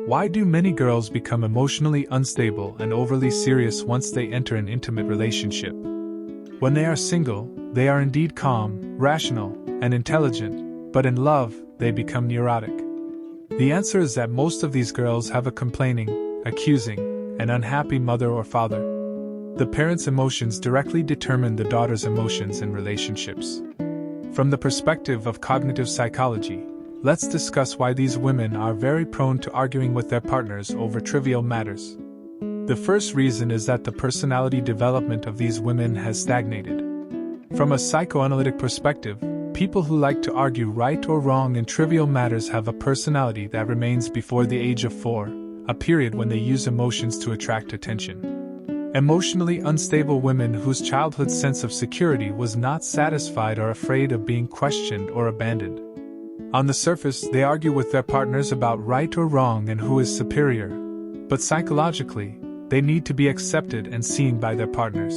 Why do many girls become emotionally unstable and overly serious once they enter an intimate relationship? When they are single, they are indeed calm, rational, and intelligent, but in love, they become neurotic. The answer is that most of these girls have a complaining, accusing, and unhappy mother or father. The parents' emotions directly determine the daughter's emotions in relationships. From the perspective of cognitive psychology, let's discuss why these women are very prone to arguing with their partners over trivial matters. The first reason is that the personality development of these women has stagnated. From a psychoanalytic perspective, people who like to argue right or wrong in trivial matters have a personality that remains before the age of 4, a period when they use emotions to attract attention. Emotionally unstable women whose childhood sense of security was not satisfied are afraid of being questioned or abandoned. On the surface, they argue with their partners about right or wrong and who is superior, but psychologically, they need to be accepted and seen by their partners.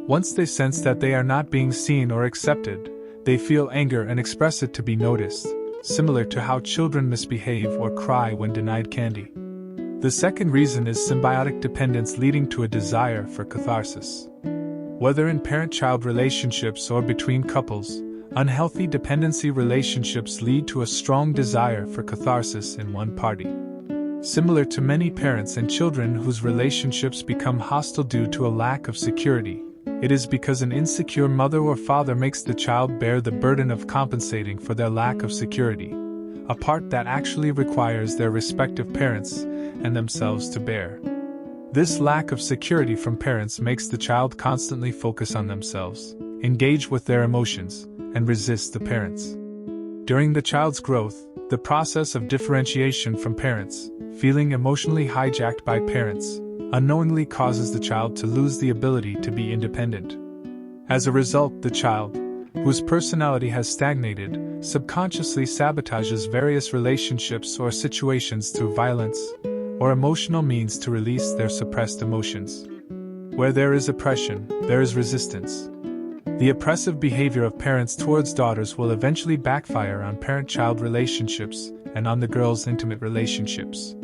Once they sense that they are not being seen or accepted, they feel anger and express it to be noticed, similar to how children misbehave or cry when denied candy. The second reason is symbiotic dependence leading to a desire for catharsis. Whether in parent-child relationships or between couples, unhealthy dependency relationships lead to a strong desire for catharsis in one party. Similar to many parents and children whose relationships become hostile due to a lack of security, it is because an insecure mother or father makes the child bear the burden of compensating for their lack of security, a part that actually requires their respective parents and themselves to bear. This lack of security from parents makes the child constantly focus on themselves, engage with their emotions, and resist the parents. During the child's growth, the process of differentiation from parents, feeling emotionally hijacked by parents, unknowingly causes the child to lose the ability to be independent. As a result, the child, whose personality has stagnated, subconsciously sabotages various relationships or situations through violence or emotional means to release their suppressed emotions. Where there is oppression, there is resistance. The oppressive behavior of parents towards daughters will eventually backfire on parent-child relationships and on the girls' intimate relationships.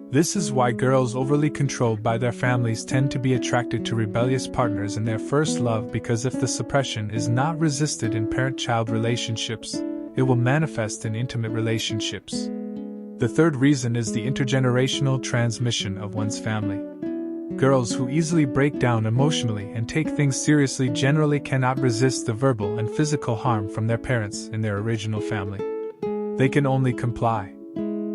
This is why girls overly controlled by their families tend to be attracted to rebellious partners in their first love, because if the suppression is not resisted in parent-child relationships, it will manifest in intimate relationships. The third reason is the intergenerational transmission of one's family. Girls who easily break down emotionally and take things seriously generally cannot resist the verbal and physical harm from their parents in their original family. They can only comply.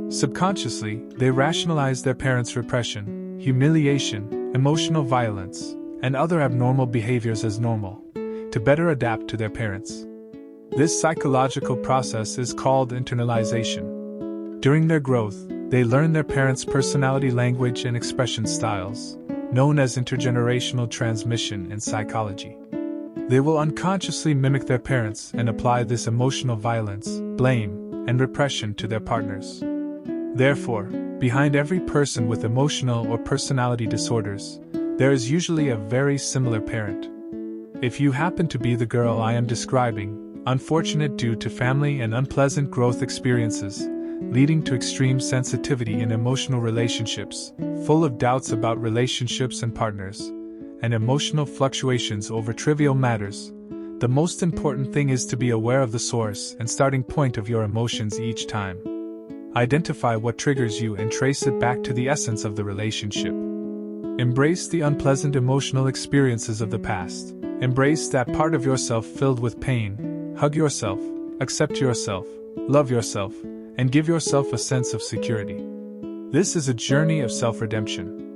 Subconsciously, they rationalize their parents' repression, humiliation, emotional violence, and other abnormal behaviors as normal, to better adapt to their parents. This psychological process is called internalization. During their growth, they learn their parents' personality, language, and expression styles, known as intergenerational transmission in psychology. They will unconsciously mimic their parents and apply this emotional violence, blame, and repression to their partners. Therefore, behind every person with emotional or personality disorders, there is usually a very similar parent. If you happen to be the girl I am describing, unfortunate due to family and unpleasant growth experiences, leading to extreme sensitivity in emotional relationships, full of doubts about relationships and partners, and emotional fluctuations over trivial matters, the most important thing is to be aware of the source and starting point of your emotions each time. Identify what triggers you and trace it back to the essence of the relationship. Embrace the unpleasant emotional experiences of the past. Embrace that part of yourself filled with pain. Hug yourself, accept yourself, love yourself, and give yourself a sense of security. This is a journey of self-redemption.